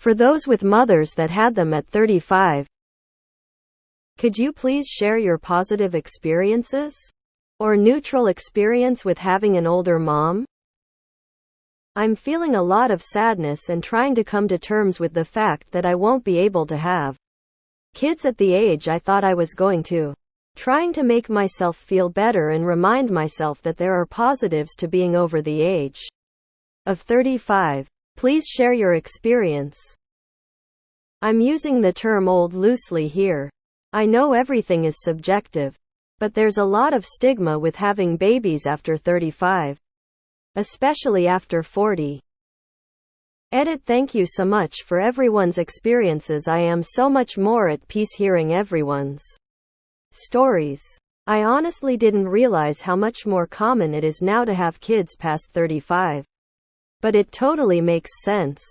For those with mothers that had them at 35, could you please share your positive experiences? Or neutral experience with having an older mom? I'm feeling a lot of sadness and trying to come to terms with the fact that I won't be able to have kids at the age I thought I was going to. Trying to make myself feel better and remind myself that there are positives to being over the age of 35. Please share your experience. I'm using the term old loosely here. I know everything is subjective, but there's a lot of stigma with having babies after 35. Especially after 40. Edit. Thank you so much for everyone's experiences. I am so much more at peace hearing everyone's stories. I honestly didn't realize how much more common it is now to have kids past 35. But it totally makes sense.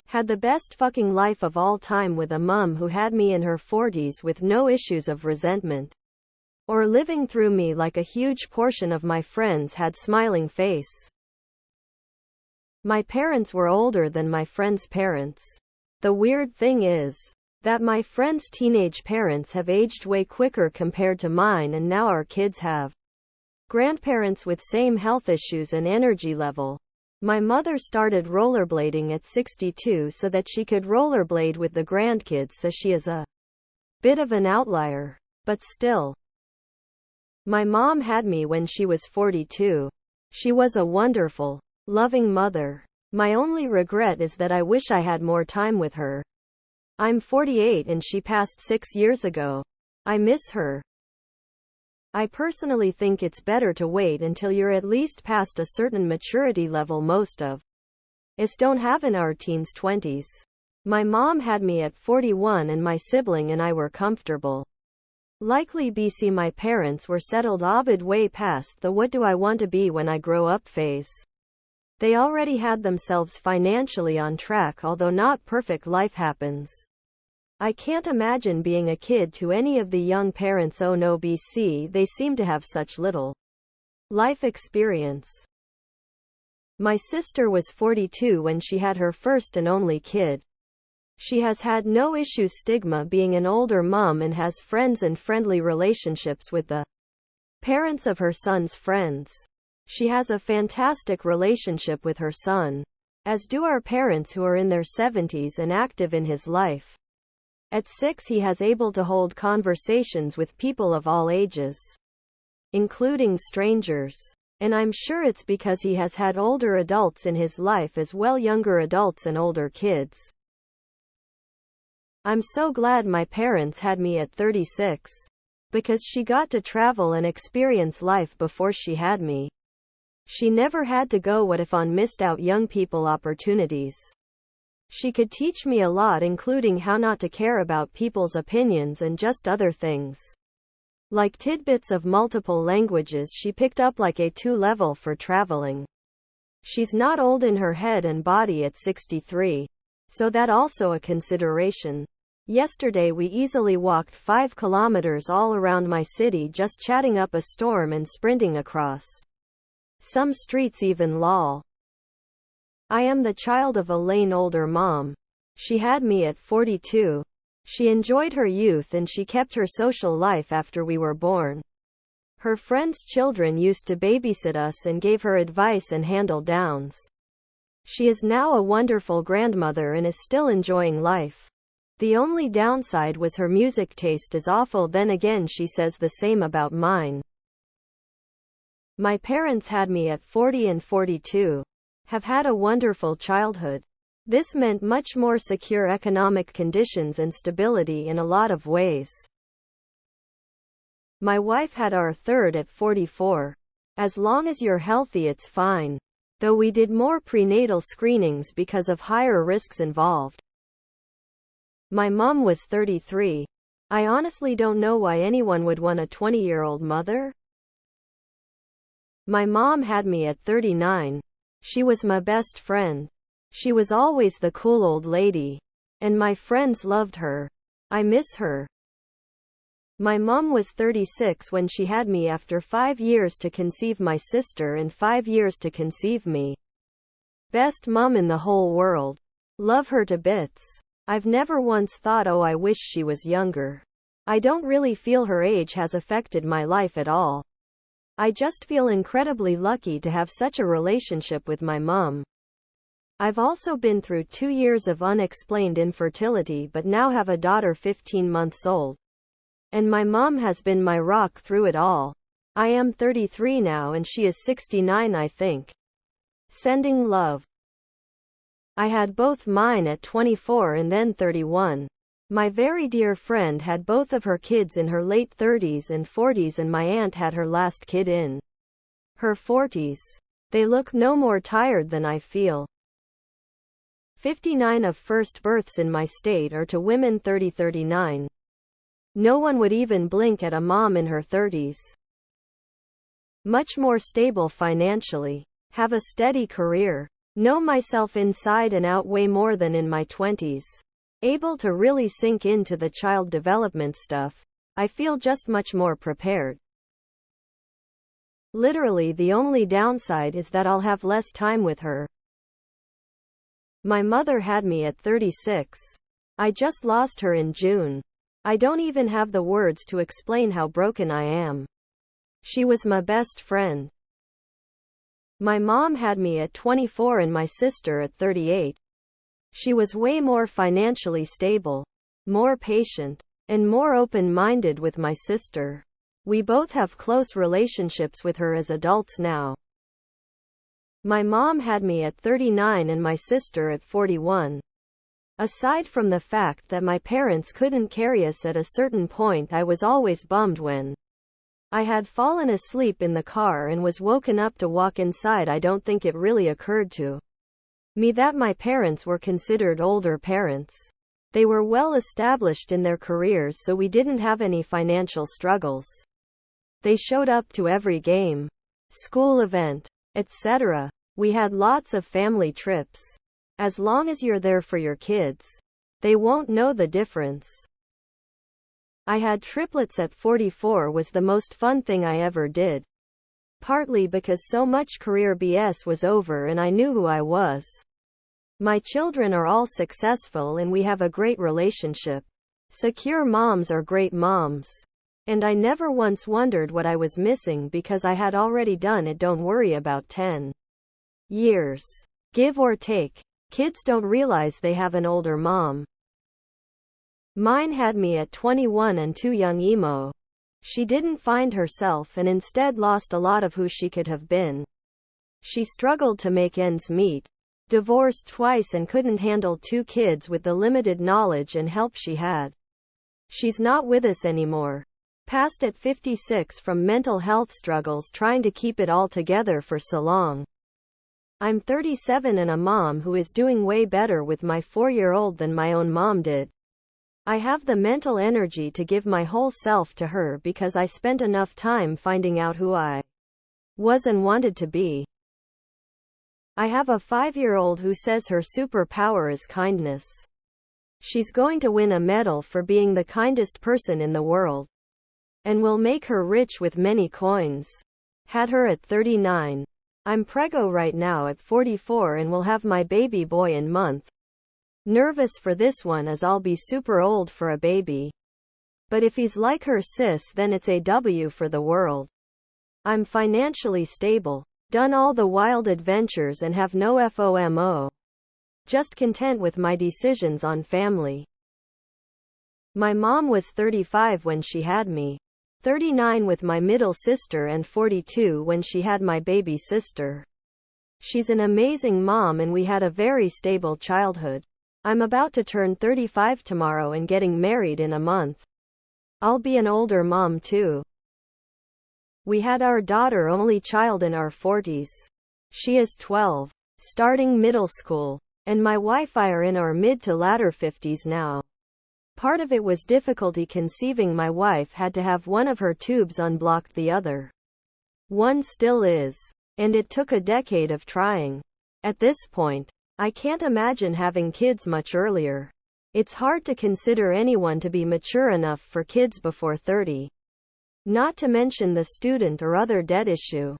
Had the best fucking life of all time with a mum who had me in her 40s with no issues of resentment or living through me like a huge portion of my friends had. Smiling face. My parents were older than my friends' parents. The weird thing is that my friends' teenage parents have aged way quicker compared to mine, and now our kids have grandparents with same health issues and energy level. My mother started rollerblading at 62 so that she could rollerblade with the grandkids, so she is a bit of an outlier. But still. My mom had me when she was 42. She was a wonderful, loving mother. My only regret is that I wish I had more time with her. I'm 48 and she passed 6 years ago. I miss her. I personally think it's better to wait until you're at least past a certain maturity level most of us don't have in our teens 20s. My mom had me at 41 and my sibling and I were comfortable. Likely BC. My parents were settled Ovid way past the what do I want to be when I grow up phase. They already had themselves financially on track, although not perfect. Life happens. I can't imagine being a kid to any of the young parents. Oh no, BC. They seem to have such little life experience. My sister was 42 when she had her first and only kid. She has had no issues stigma being an older mom and has friends and friendly relationships with the parents of her son's friends. She has a fantastic relationship with her son, as do our parents who are in their 70s and active in his life. At 6 he has able to hold conversations with people of all ages, including strangers. And I'm sure it's because he has had older adults in his life as well, younger adults and older kids. I'm so glad my parents had me at 36. Because she got to travel and experience life before she had me. She never had to go what if on missed out young people opportunities. She could teach me a lot, including how not to care about people's opinions and just other things. Like tidbits of multiple languages she picked up like A2 level for traveling. She's not old in her head and body at 63. So that also a consideration. Yesterday we easily walked 5 kilometers all around my city just chatting up a storm and sprinting across some streets even. Lol. I am the child of a lane older mom. She had me at 42. She enjoyed her youth and she kept her social life after we were born. Her friends' children used to babysit us and gave her advice and handle downs. She is now a wonderful grandmother and is still enjoying life. The only downside was her music taste is awful. Then again, she says the same about mine. My parents had me at 40 and 42. Have had a wonderful childhood. This meant much more secure economic conditions and stability in a lot of ways. My wife had our third at 44. As long as you're healthy, it's fine. Though we did more prenatal screenings because of higher risks involved. My mom was 33. I honestly don't know why anyone would want a 20-year-old mother. My mom had me at 39. She was my best friend. She was always the cool old lady. And my friends loved her. I miss her. My mom was 36 when she had me after 5 years to conceive my sister and 5 years to conceive me. Best mom in the whole world. Love her to bits. I've never once thought, oh, I wish she was younger. I don't really feel her age has affected my life at all. I just feel incredibly lucky to have such a relationship with my mom. I've also been through 2 years of unexplained infertility but now have a daughter 15 months old. And my mom has been my rock through it all. I am 33 now and she is 69, I think. Sending love. I had both mine at 24 and then 31. My very dear friend had both of her kids in her late 30s and 40s, and my aunt had her last kid in her 40s. They look no more tired than I feel. 59 of first births in my state are to women 30-39. No one would even blink at a mom in her 30s. Much more stable financially. Have a steady career. Know myself inside and out way more than in my 20s. Able to really sink into the child development stuff. I feel just much more prepared. Literally the only downside is that I'll have less time with her. My mother had me at 36. I just lost her in June. I don't even have the words to explain how broken I am. She was my best friend. My mom had me at 24 and my sister at 38. She was way more financially stable, more patient, and more open-minded with my sister. We both have close relationships with her as adults now. My mom had me at 39 and my sister at 41. Aside from the fact that my parents couldn't carry us at a certain point, I was always bummed when I had fallen asleep in the car and was woken up to walk inside. I don't think it really occurred to me that my parents were considered older parents. They were well established in their careers, so we didn't have any financial struggles. They showed up to every game, school event, etc. We had lots of family trips. As long as you're there for your kids, they won't know the difference. I had triplets at 44 was the most fun thing I ever did. Partly because so much career BS was over and I knew who I was. My children are all successful and we have a great relationship. Secure moms are great moms. And I never once wondered what I was missing because I had already done it. Don't worry about 10 years. Give or take. Kids don't realize they have an older mom. Mine had me at 21 and too young emo. She didn't find herself and instead lost a lot of who she could have been. She struggled to make ends meet. Divorced twice and couldn't handle 2 kids with the limited knowledge and help she had. She's not with us anymore. Passed at 56 from mental health struggles trying to keep it all together for so long. I'm 37 and a mom who is doing way better with my 4-year-old than my own mom did. I have the mental energy to give my whole self to her because I spent enough time finding out who I was and wanted to be. I have a 5-year-old who says her superpower is kindness. She's going to win a medal for being the kindest person in the world. And will make her rich with many coins. Had her at 39. I'm preggo right now at 44 and will have my baby boy in month. Nervous for this one as I'll be super old for a baby. But if he's like her sis, then it's a W for the world. I'm financially stable. Done all the wild adventures and have no FOMO. Just content with my decisions on family. My mom was 35 when she had me. 39 with my middle sister and 42 when she had my baby sister. She's an amazing mom and we had a very stable childhood. I'm about to turn 35 tomorrow and getting married in a month. I'll be an older mom too. We had our daughter only child in our 40s. She is 12, starting middle school, and my wife and I are in our mid to latter 50s now. Part of it was difficulty conceiving. My wife had to have one of her tubes unblocked, the other one still is. And it took a decade of trying. At this point, I can't imagine having kids much earlier. It's hard to consider anyone to be mature enough for kids before 30. Not to mention the student or other debt issue.